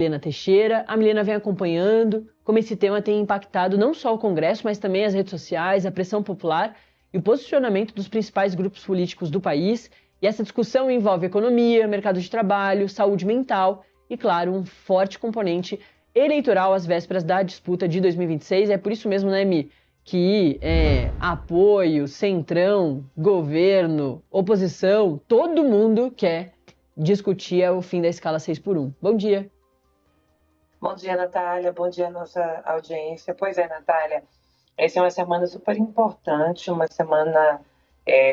Milena Teixeira. A Milena vem acompanhando como esse tema tem impactado não só o Congresso, mas também as redes sociais, a pressão popular e o posicionamento dos principais grupos políticos do país. E essa discussão envolve economia, mercado de trabalho, saúde mental e, claro, um forte componente eleitoral às vésperas da disputa de 2026. É por isso mesmo, né, Mi, que apoio, centrão, governo, oposição, todo mundo quer discutir o fim da escala 6x1. Bom dia. Bom dia, Natália. Bom dia, nossa audiência. Pois é, Natália, essa é uma semana super importante, uma semana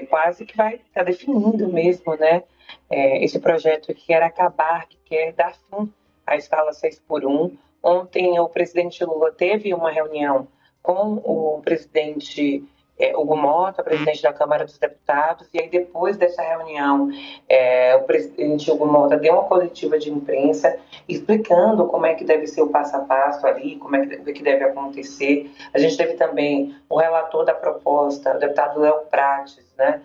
quase que vai estar definindo mesmo, né? Esse projeto que quer acabar, que quer dar fim à escala 6x1. Ontem, o presidente Lula teve uma reunião com o presidente Hugo Mota, presidente da Câmara dos Deputados, e aí depois dessa reunião, o presidente Hugo Mota deu uma coletiva de imprensa explicando como é que deve ser o passo a passo ali, como é que deve acontecer. A gente teve também o relator da proposta, o deputado Léo Prates, né,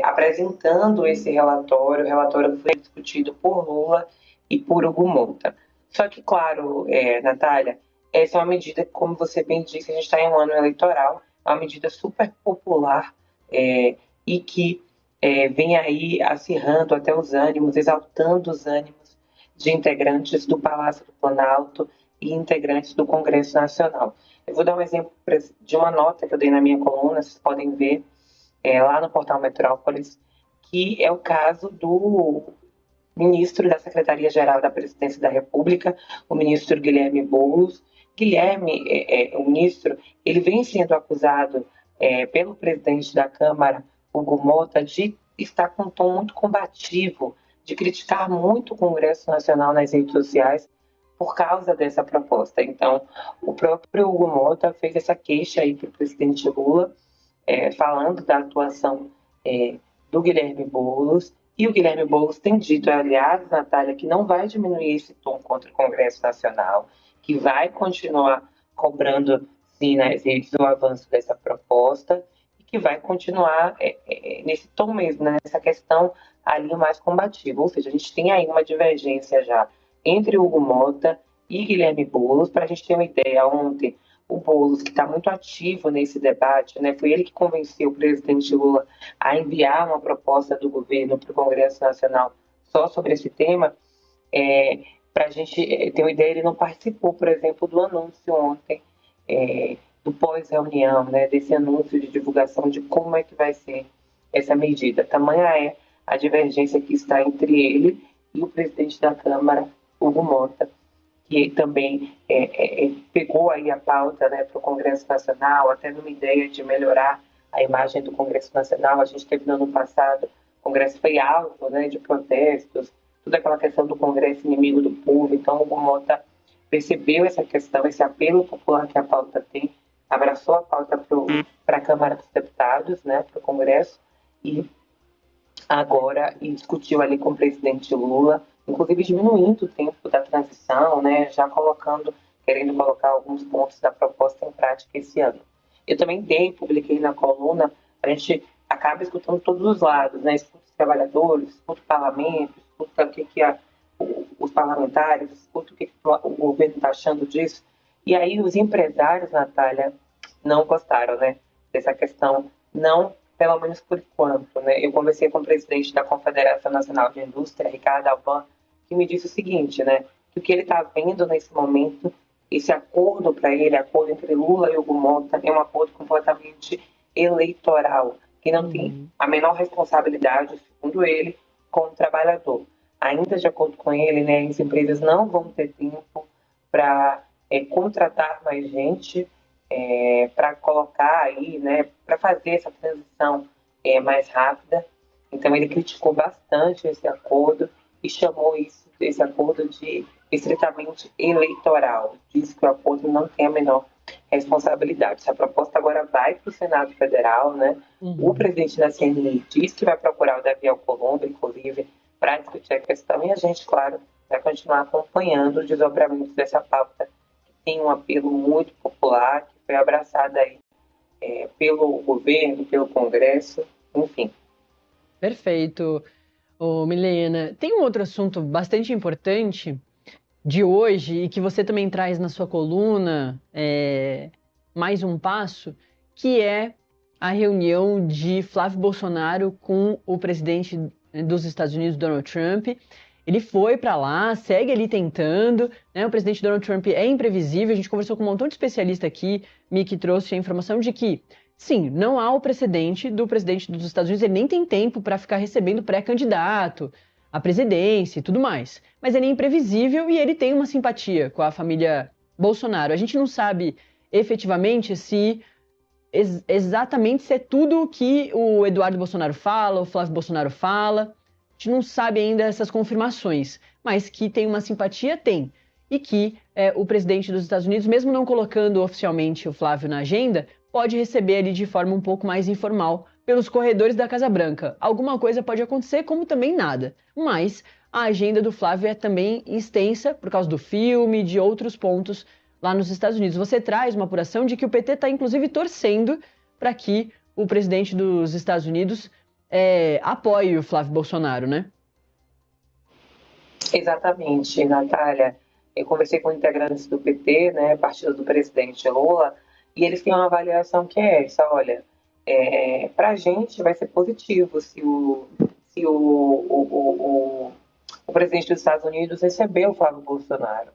apresentando esse relatório. O relatório foi discutido por Lula e por Hugo Mota. Só que, claro, Natália, essa é uma medida que, como você bem disse, a gente está em um ano eleitoral, é uma medida super popular e que vem aí acirrando até os ânimos, exaltando os ânimos de integrantes do Palácio do Planalto e integrantes do Congresso Nacional. Eu vou dar um exemplo de uma nota que eu dei na minha coluna, vocês podem ver lá no portal Metrópolis, que é o caso do ministro da Secretaria-Geral da Presidência da República, o ministro Guilherme Boulos. Guilherme, o ministro, ele vem sendo acusado pelo presidente da Câmara, Hugo Mota, de estar com um tom muito combativo, de criticar muito o Congresso Nacional nas redes sociais por causa dessa proposta. Então, o próprio Hugo Mota fez essa queixa aí para o presidente Lula, falando da atuação do Guilherme Boulos. E o Guilherme Boulos tem dito, aliás, Natália, que não vai diminuir esse tom contra o Congresso Nacional, que vai continuar cobrando, sim, nas redes o avanço dessa proposta e que vai continuar nesse tom mesmo, né, nessa questão ali mais combativa. Ou seja, a gente tem aí uma divergência já entre Hugo Mota e Guilherme Boulos. Para a gente ter uma ideia, ontem o Boulos, que está muito ativo nesse debate, né, foi ele que convenceu o presidente Lula a enviar uma proposta do governo para o Congresso Nacional só sobre esse tema. Para a gente ter uma ideia, ele não participou, por exemplo, do anúncio ontem, do pós-reunião, né, desse anúncio de divulgação de como é que vai ser essa medida. Tamanha é a divergência que está entre ele e o presidente da Câmara, Hugo Mota, que também pegou aí a pauta, né, para o Congresso Nacional, até numa ideia de melhorar a imagem do Congresso Nacional. A gente teve no ano passado, o Congresso foi alvo, né, de protestos, toda aquela questão do Congresso inimigo do povo. Então, o Mota percebeu essa questão, esse apelo popular que a pauta tem, abraçou a pauta para a Câmara dos Deputados, né, para o Congresso, e agora discutiu ali com o presidente Lula, inclusive diminuindo o tempo da transição, né, já querendo colocar alguns pontos da proposta em prática esse ano. Eu também publiquei na coluna, a gente acaba escutando todos os lados, né, escuta os trabalhadores, escuta o parlamento, escuta o que os parlamentares, escuta o que o governo está achando disso, e aí os empresários, Natália, não gostaram, né, dessa questão, não, pelo menos por enquanto, né. Eu conversei com o presidente da Confederação Nacional de Indústria, Ricardo Alban, que me disse o seguinte, né, que o que ele está vendo nesse momento, esse acordo para ele, acordo entre Lula e Hugo Mota, é um acordo completamente eleitoral, que não tem a menor responsabilidade, segundo ele, com o trabalhador. Ainda de acordo com ele, né, as empresas não vão ter tempo para contratar mais gente, para colocar aí, né, para fazer essa transição mais rápida. Então ele criticou bastante esse acordo e chamou esse acordo de estritamente eleitoral. Diz que o acordo não tem a menor responsabilidade. Essa proposta agora vai para o Senado Federal, né? O presidente da CNI diz que vai procurar o Davi Alcolumbre, inclusive, para discutir a questão, e a gente, claro, vai continuar acompanhando o desdobramento dessa pauta, que tem um apelo muito popular, que foi abraçada aí pelo governo, pelo Congresso, enfim. Perfeito. Milena, tem um outro assunto bastante importante de hoje e que você também traz na sua coluna, Mais um Passo, que é a reunião de Flávio Bolsonaro com o presidente dos Estados Unidos, Donald Trump. Ele foi para lá, segue ali tentando, né? O presidente Donald Trump é imprevisível, a gente conversou com um montão de especialista aqui, que trouxe a informação de que, sim, não há o precedente do presidente dos Estados Unidos, ele nem tem tempo para ficar recebendo pré-candidato à presidência e tudo mais. Mas ele é imprevisível e ele tem uma simpatia com a família Bolsonaro. A gente não sabe efetivamente se exatamente se é tudo o que o Eduardo Bolsonaro fala, o Flávio Bolsonaro fala. A gente não sabe ainda essas confirmações, mas que tem uma simpatia, tem. E que o presidente dos Estados Unidos, mesmo não colocando oficialmente o Flávio na agenda, pode receber ali de forma um pouco mais informal pelos corredores da Casa Branca. Alguma coisa pode acontecer, como também nada. Mas a agenda do Flávio é também extensa por causa do filme, de outros pontos lá nos Estados Unidos. Você traz uma apuração de que o PT está, inclusive, torcendo para que o presidente dos Estados Unidos apoie o Flávio Bolsonaro, né? Exatamente, Natália. Eu conversei com integrantes do PT, né, partido do presidente Lula, e eles têm uma avaliação que é essa, olha, para a gente vai ser positivo se o presidente dos Estados Unidos receber o Flávio Bolsonaro.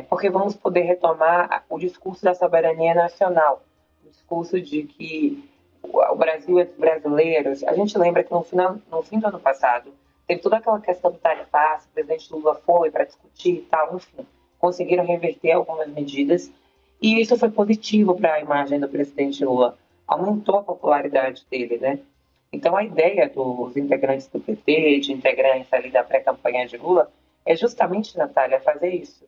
Porque vamos poder retomar o discurso da soberania nacional, o discurso de que o Brasil é dos brasileiros. A gente lembra que no fim do ano passado, teve toda aquela questão do tarifaço, o presidente Lula foi para discutir e tal, enfim, conseguiram reverter algumas medidas, e isso foi positivo para a imagem do presidente Lula, aumentou a popularidade dele, né? Então, a ideia dos integrantes do PT, de integrantes ali da pré-campanha de Lula, é justamente, Natália, fazer isso.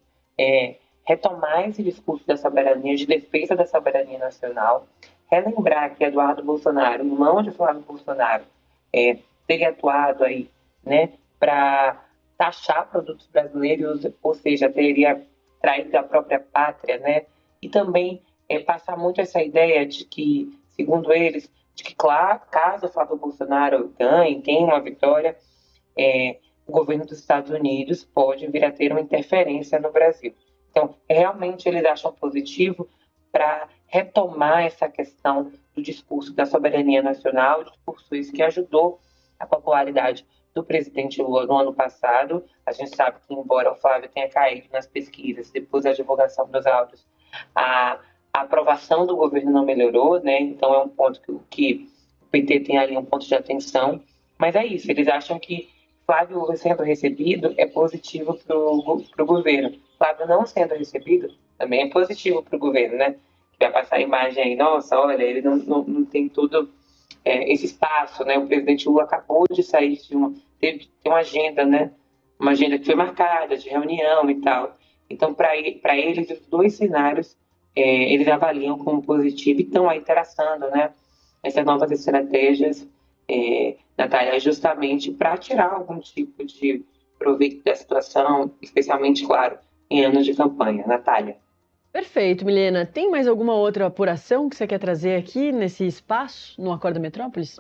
Retomar esse discurso da soberania, de defesa da soberania nacional, relembrar que Eduardo Bolsonaro, irmão de Flávio Bolsonaro, teria atuado aí, né, para taxar produtos brasileiros, ou seja, teria traído a própria pátria, né, e também passar muito essa ideia de que, segundo eles, de que, claro, caso o Flávio Bolsonaro ganhe, tenha uma vitória, o governo dos Estados Unidos pode vir a ter uma interferência no Brasil. Então, realmente eles acham positivo para retomar essa questão do discurso da soberania nacional, discurso esse que ajudou a popularidade do presidente Lula no ano passado. A gente sabe que, embora o Flávio tenha caído nas pesquisas depois da divulgação dos áudios, a aprovação do governo não melhorou, né? Então é um ponto que o PT tem ali um ponto de atenção. Mas é isso, eles acham que Flávio sendo recebido é positivo para o governo. Flávio não sendo recebido também é positivo para o governo, né? Vai passar a imagem aí, nossa, olha, ele não tem todo esse espaço, né? O presidente Lula acabou de sair teve uma agenda, né? Uma agenda que foi marcada de reunião e tal. Então, para eles, os dois cenários, eles avaliam como positivo e estão aí traçando, né? Essas novas estratégias, Natália, justamente para tirar algum tipo de proveito da situação, especialmente, claro, em anos de campanha. Natália. Perfeito, Milena. Tem mais alguma outra apuração que você quer trazer aqui nesse espaço, no Acorda Metrópolis?